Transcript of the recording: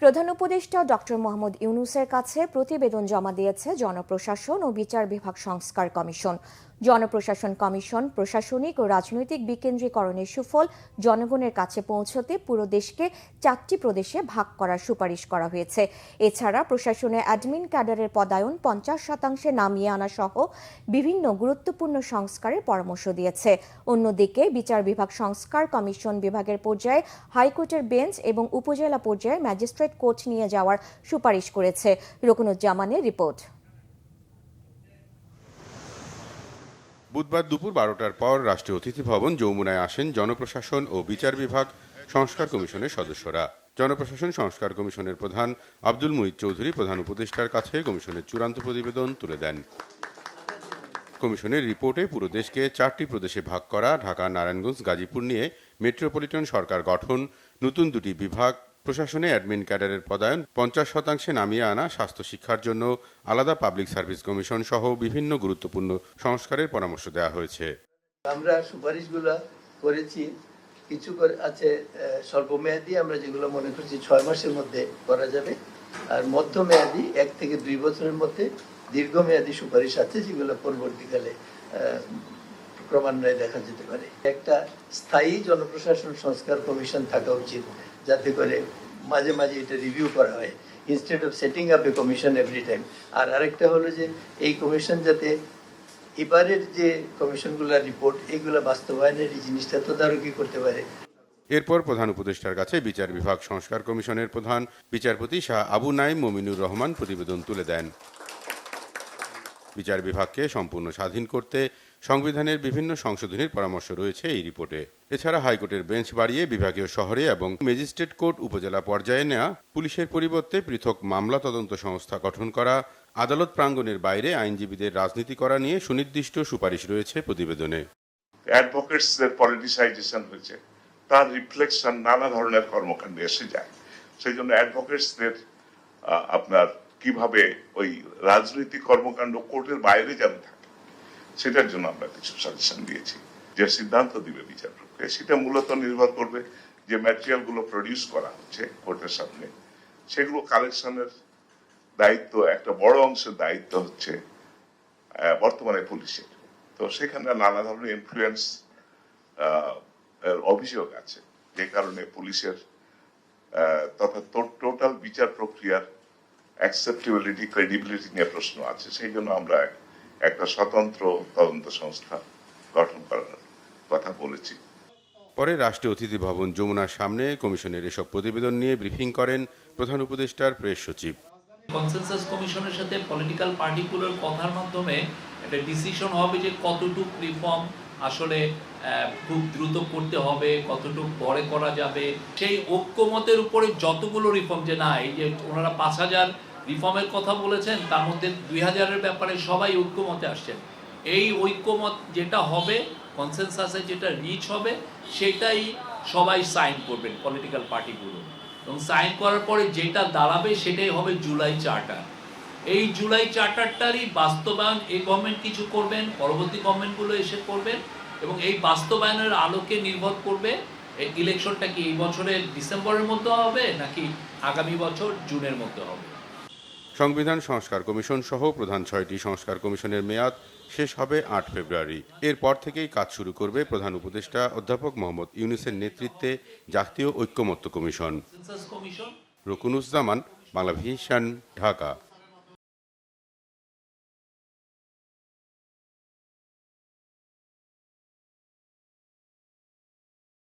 প্রধান উপদেষ্টা ডক্টর মোহাম্মদ ইউনূসের কাছে প্রতিবেদন জমা দিয়েছে জনপ্রশাসন ও বিচার বিভাগ সংস্কার কমিশন। জনপ্রশাসন কমিশন প্রশাসনিক ও রাজনৈতিক বিকেন্দ্রীকরণের সুফল জনগণের কাছে পৌঁছতে পুরো দেশকে 4টি প্রদেশে ভাগ করার সুপারিশ করা হয়েছে। এছাড়া প্রশাসনে অ্যাডমিন ক্যাডারের পদায়ন 50% নামিয়ে আনা সহ বিভিন্ন গুরুত্বপূর্ণ সংস্কারের পরামর্শ দিয়েছে। অন্যদিকে বিচার বিভাগ সংস্কার কমিশন বিভাগের পর্যায়ে হাইকোর্টের বেঞ্চ এবং উপজেলা পর্যায়ে ম্যাজিস্ট্রেট কোর্ট নিয়ে যাওয়ার সুপারিশ করেছে। রকুনুজ্জামানের রিপোর্ট। বুধবার দুপুর 12টার পর রাষ্ট্রীয় অতিথি ভবন যমুনায় আসেন জনপ্রশাসন ও বিচার বিভাগ সংস্কার কমিশনের সদস্যরা। জনপ্রশাসন সংস্কার কমিশনের প্রধান আব্দুল মুহিত চৌধুরী প্রধান উপদেষ্টার কাছে কমিশনের চূড়ান্ত প্রতিবেদন তুলে দেন। কমিশনের রিপোর্টে পুরো দেশকে 4টি প্রদেশে ভাগ করা, ঢাকা, নারায়ণগঞ্জ, গাজীপুর নিয়ে মেট্রোপলিটন সরকার গঠন, নতুন 2টি বিভাগ, প্রশাসনে অ্যাডমিন ক্যাডারের পদায়ন 50% নামিয়ে আনা, স্বাস্থ্য শিক্ষার জন্য আলাদা পাবলিক সার্ভিস কমিশন সহ বিভিন্ন গুরুত্বপূর্ণ সংস্কারের পরামর্শ দেওয়া হয়েছে। আমরা সুপারিশগুলো করেছি, কিছু আছে স্বল্পমেয়াদী, আমরা যেগুলো মনে করছি 6 মাসের মধ্যে করা যাবে, আর মধ্যমেয়াদী 1 থেকে 2 বছরের মধ্যে দীর্ঘমেয়াদী সুপারিশ আছে যেগুলো পরবর্তীকালে ক্রমান্বয়ে দেখা যেতে পারে। একটা স্থায়ী জনপ্রশাসন সংস্কার কমিশন থাকা উচিত, যাতে করে মাঝে মাঝে এটা রিভিউ করা হয়, instead of setting up a commission every time. আর আরেকটা হলো যে এই কমিশন যাতে এবারের যে কমিশনগুলোর রিপোর্ট এগুলো বাস্তবায়নের এই জিনিসটা তদারকি করতে পারে। এরপর প্রধান উপদেষ্টার কাছে বিচার বিভাগ সংস্কার কমিশনের প্রধান বিচারপতি শাহ আবু নাইম মমিনুর রহমান প্রতিবেদন তুলে দেন। বিচার বিভাগকে সম্পূর্ণ স্বাধীন করতে সংবিধানের বিভিন্ন সংশোধনীর পরামর্শ রয়েছে এই রিপোর্টে। এছাড়া হাইকোর্টের বেঞ্চ বাড়িয়ে বিভাগীয় শহরে এবং ম্যাজিস্ট্রেট কোর্ট উপজেলা পর্যায়ে নেওয়া, পুলিশের পরিবর্তে পৃথক মামলা তদন্ত সংস্থা গঠন করা, আদালত প্রাঙ্গণের বাইরে আইনজীবীদের রাজনীতি করা নিয়ে সুনির্দিষ্ট সুপারিশ রয়েছে প্রতিবেদনে। অ্যাডভোকেটসদের পলিটিসাইজেশন হয়েছে, তার রিফ্লেকশন নানা ধরনের কর্মকাণ্ডে এসে যায়। সেই জন্য অ্যাডভোকেটসদের আপনার কিভাবে ওই রাজনৈতিক কর্মকাণ্ড কোর্টের বাইরে যেন থাকে, সেটার জন্য আমরা কিছু সাজেশন দিয়েছি। যে সিদ্ধান্ত দিবে বিচার প্রক্রিয়া, সেটা মূলত নির্ভর করবে যে ম্যাটেরিয়াল গুলো প্রডিউস করা হচ্ছে কোর্টের সামনে, সেগুলো কালেকশনের দায়িত্ব, একটা বড় অংশের দায়িত্ব হচ্ছে বর্তমানে পুলিশের। তো সেখানে নানা ধরনের ইনফ্লুয়েন্স অভিযোগ আছে, যে কারণে পুলিশের তথা টোটাল বিচার প্রক্রিয়ার অ্যাকসেপ্টেবিলিটি, ক্রেডিবিলিটি নিয়ে প্রশ্ন আছে। সেই জন্য আমরা একটা স্বতন্ত্র তদন্ত সংস্থা গঠন করার কথা বলেছি। পরে রাষ্ট্রীয় অতিথি ভবন যমুনার সামনে কমিশনের এসব প্রতিবেদন নিয়ে ব্রিফিং করেন প্রধান উপদেষ্টার প্রেস সচিব। কনসেনসাস কমিশনের সাথে পলিটিক্যাল পার্টিগুলোর কথার মাধ্যমে একটা ডিসিশন হবে যে কতটুকু রিফর্ম আসলে খুব দ্রুত করতে হবে, কতটুকু পরে করা যাবে। সেই ঐক্যমতের উপরে যতগুলো রিফর্ম, যে না এই যে ওনারা 5000 রিফর্মের কথা বলেছেন, তার মধ্যে 2000-এর ব্যাপারে সবাই ঐক্যমতে আসছেন। এই ঐক্যমত যেটা হবে, কনসেনসাসে যেটা রিচ হবে, সেটাই সবাই সাইন করবেন পলিটিক্যাল পার্টিগুলো, এবং সাইন করার পরে যেটা দাঁড়াবে সেটাই হবে জুলাই চার্টার। এই জুলাই চার্টারটারই বাস্তবায়ন এই গভর্নমেন্ট কিছু করবেন, পরবর্তী গভর্নমেন্টগুলো এসে করবেন, এবং এই বাস্তবায়নের আলোকে নির্ভর করবে এই ইলেকশনটা কি এই বছরের ডিসেম্বরের মধ্যে হবে নাকি আগামী বছর জুনের মধ্যে হবে। সংবিধান সংস্কার কমিশন সহ প্রধান 6টি সংস্কার কমিশনের মেয়াদ শেষ হবে 8 ফেব্রুয়ারি। এরপর থেকেই কাজ শুরু করবে প্রধান উপদেষ্টা অধ্যাপক মোহাম্মদ ইউনূসের নেতৃত্বে জাতীয় ঐক্যমত্য কমিশন। রকুনুজ্জামান, বাংলাভিশন, ঢাকা।